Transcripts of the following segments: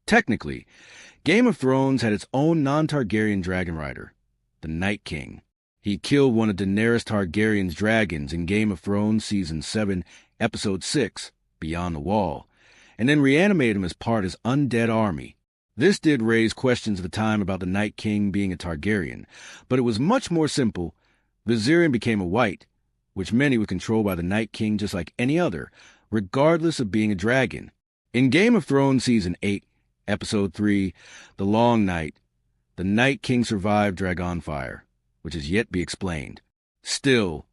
Technically, Game of Thrones had its own non-Targaryen dragonrider, the Night King. He killed one of Daenerys Targaryen's dragons in Game of Thrones Season 7, Episode 6, Beyond the Wall, and then reanimated him as part of his undead army. This did raise questions at the time about the Night King being a Targaryen, but it was much more simple. Viserion became a wight, which meant he was controlled by the Night King just like any other, regardless of being a dragon. In Game of Thrones Season 8, Episode 3, The Long Night, the Night King survived dragonfire, which is yet to be explained. Still,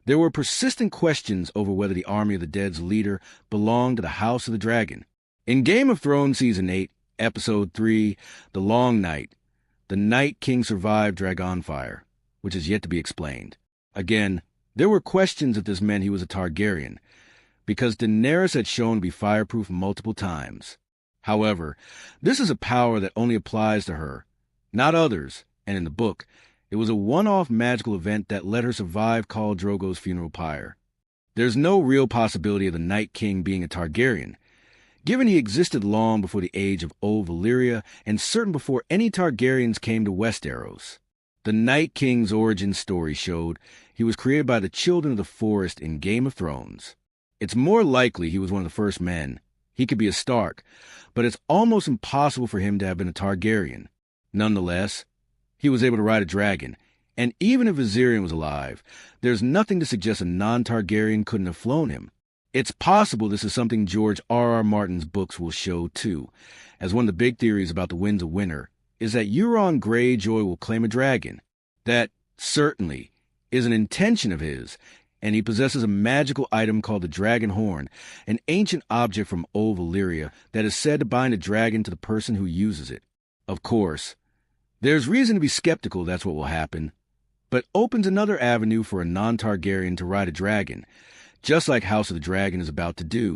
there were persistent questions over whether the Army of the Dead's leader belonged to the House of the Dragon. In Game of Thrones Season 8, Episode 3, The Long Night, the Night King survived dragonfire, which is yet to be explained. Again, there were questions if this meant he was a Targaryen, because Daenerys had shown to be fireproof multiple times. However, this is a power that only applies to her, not others, and in the book, it was a one-off magical event that let her survive Khal Drogo's funeral pyre. There's no real possibility of the Night King being a Targaryen, given he existed long before the age of Old Valyria and certain before any Targaryens came to Westeros. The Night King's origin story showed he was created by the Children of the Forest in Game of Thrones. It's more likely he was one of the first men. He could be a Stark, but it's almost impossible for him to have been a Targaryen. Nonetheless, he was able to ride a dragon, and even if Viserion was alive, there's nothing to suggest a non-Targaryen couldn't have flown him. It's possible this is something George R.R. Martin's books will show too, as one of the big theories about the Winds of Winter is that Euron Greyjoy will claim a dragon. That, certainly, is an intention of his, and he possesses a magical item called the Dragon Horn, an ancient object from Old Valyria that is said to bind a dragon to the person who uses it. Of course, there's reason to be skeptical that's what will happen, but opens another avenue for a non-Targaryen to ride a dragon, just like House of the Dragon is about to do.